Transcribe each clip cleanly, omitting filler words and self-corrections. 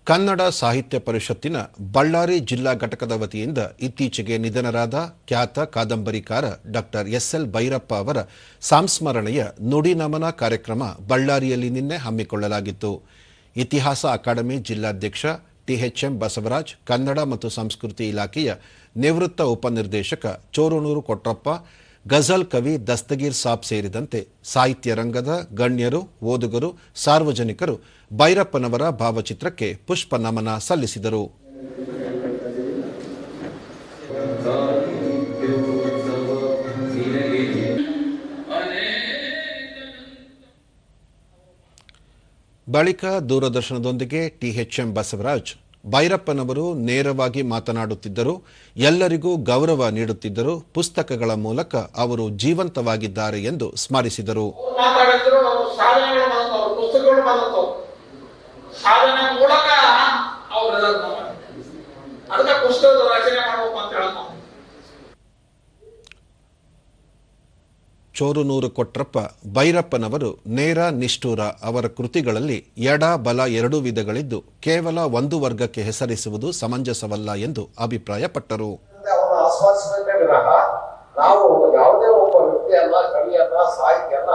ಕನ್ನಡ ಸಾಹಿತ್ಯ ಪರಿಷತ್ತಿನ ಬಳ್ಳಾರಿ ಜಿಲ್ಲಾ ಘಟಕದ ವತಿಯಿಂದ ಇತ್ತೀಚೆಗೆ ನಿಧನರಾದ ಖ್ಯಾತ ಕಾದಂಬರಿಕಾರ ಡಾಕ್ಟರ್ ಎಸ್.ಎಲ್. ಭೈರಪ್ಪ ಅವರ ಸಂಸ್ಮರಣೆಯ ನುಡಿ ನಮನ ಕಾರ್ಯಕ್ರಮ ಬಳ್ಳಾರಿಯಲ್ಲಿ ನಿನ್ನೆ ಹಮ್ಮಿಕೊಳ್ಳಲಾಗಿತ್ತು. ಇತಿಹಾಸ ಅಕಾಡೆಮಿ ಜಿಲ್ಲಾಧ್ಯಕ್ಷ ಟಿ.ಎಚ್.ಎಂ. ಬಸವರಾಜ್, ಕನ್ನಡ ಮತ್ತು ಸಂಸ್ಕೃತಿ ಇಲಾಖೆಯ ನಿವೃತ್ತ ಉಪನಿರ್ದೇಶಕ ಚೋರುನೂರು ಕೊಟ್ರಪ್ಪ, ಗಜಲ್ ಕವಿ ದಸ್ತಗೀರ್ ಸಾಬ್ ಸೇರಿದಂತೆ ಸಾಹಿತ್ಯ ರಂಗದ ಗಣ್ಯರು, ಓದುಗರು, ಸಾರ್ವಜನಿಕರು ಭೈರಪ್ಪನವರ ಭಾವಚಿತ್ರಕ್ಕೆ ಪುಷ್ಪ ನಮನ ಸಲ್ಲಿಸಿದರು. ಬಳಿಕ ದೂರದರ್ಶನದೊಂದಿಗೆ ಟಿ.ಎಚ್.ಎಂ. ಬಸವರಾಜ್, ಭೈರಪ್ಪನವರು ನೇರವಾಗಿ ಮಾತನಾಡುತ್ತಿದ್ದರು, ಎಲ್ಲರಿಗೂ ಗೌರವ ನೀಡುತ್ತಿದ್ದರು, ಪುಸ್ತಕಗಳ ಮೂಲಕ ಅವರು ಜೀವಂತವಾಗಿದ್ದಾರೆ ಎಂದು ಸ್ಮರಿಸಿದರು. ಚೋರುನೂರು ಕೊಟ್ರಪ್ಪ, ಭೈರಪ್ಪನವರು ನೇರ ನಿಷ್ಠೂರ. ಅವರ ಕೃತಿಗಳಲ್ಲಿ ಎಡ ಬಲ ಎರಡೂ ವಿಧಗಳಿದ್ದು ಕೇವಲ ಒಂದು ವರ್ಗಕ್ಕೆ ಹೆಸರಿಸುವುದು ಸಮಂಜಸವಲ್ಲ ಎಂದು ಅಭಿಪ್ರಾಯಪಟ್ಟರು. ನಾವು ಯಾವುದೇ ಒಬ್ಬ ವ್ಯಕ್ತಿಯನ್ನ, ಕವಿಯನ್ನ, ಸಾಹಿತ್ಯನ್ನ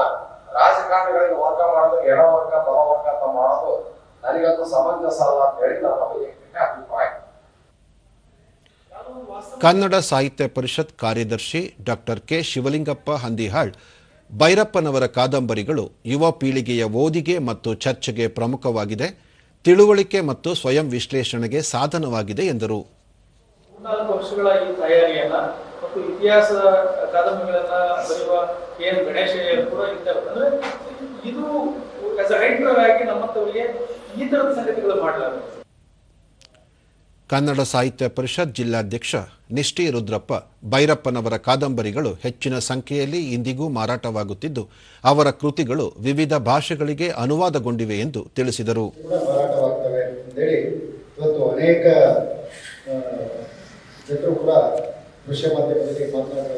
ರಾಜಕಾರಣಿಗಳಿಗೆ ವರ್ಗ ಮಾಡೋದು, ಎಡವರ್ಗ ಬಲವರ್ಗ ಅಂತ ಮಾಡೋದು ನನಗಂತೂ ಸಮಂಜಸ ಅಲ್ಲ ಅಂತ ಹೇಳಿ ನನ್ನ ವೈಯಕ್ತಿಕ ಅಭಿಪ್ರಾಯ. ಕನ್ನಡ ಸಾಹಿತ್ಯ ಪರಿಷತ್ ಕಾರ್ಯದರ್ಶಿ ಡಾಕ್ಟರ್ ಕೆ. ಶಿವಲಿಂಗಪ್ಪ ಹಂದಿಹಾಳ್, ಭೈರಪ್ಪನವರ ಕಾದಂಬರಿಗಳು ಯುವ ಪೀಳಿಗೆಯ ಓದಿಗೆ ಮತ್ತು ಚರ್ಚೆಗೆ ಪ್ರಮುಖವಾಗಿದೆ, ತಿಳುವಳಿಕೆ ಮತ್ತು ಸ್ವಯಂ ವಿಶ್ಲೇಷಣೆಗೆ ಸಾಧನವಾಗಿದೆ ಎಂದರು. 4 ವರ್ಷಗಳ ಈ ತಯಾರಿಯನ್ನ ಮತ್ತು ಇತಿಹಾಸ ಕಾದಂಬರಿಗಳನ್ನ ಬರೆಯುವ ಏನು ಗಣೇಶ ಕೂಡ ಇದ್ದಾರೆ. ಅಂದ್ರೆ ಇದು ಆಸ್ ಅ ರೈಟರ್ ಆಗಿ ನಮ್ಮಂತವರಿಗೆ ಈ ತರದ ಸಂಗತಿಗಳು ಮಾಡಲಾಗುತ್ತೆ. ಕನ್ನಡ ಸಾಹಿತ್ಯ ಪರಿಷತ್ ಜಿಲ್ಲಾಧ್ಯಕ್ಷ ನಿಷ್ಠಿ ರುದ್ರಪ್ಪ, ಭೈರಪ್ಪನವರ ಕಾದಂಬರಿಗಳು ಹೆಚ್ಚಿನ ಸಂಖ್ಯೆಯಲ್ಲಿ ಇಂದಿಗೂ ಮಾರಾಟವಾಗುತ್ತಿದ್ದು ಅವರ ಕೃತಿಗಳು ವಿವಿಧ ಭಾಷೆಗಳಿಗೆ ಅನುವಾದಗೊಂಡಿವೆ ಎಂದು ತಿಳಿಸಿದರು. ಮಾರಾಟವಾಗ್ತವೆ ಅಂತೇಳಿ ಇವತ್ತು ಅನೇಕ ಜನರು ಕೂಡ ದೃಶ್ಯ ಮಾಧ್ಯಮದಲ್ಲಿ ಮಾತನಾಡ್ತಾರೆ.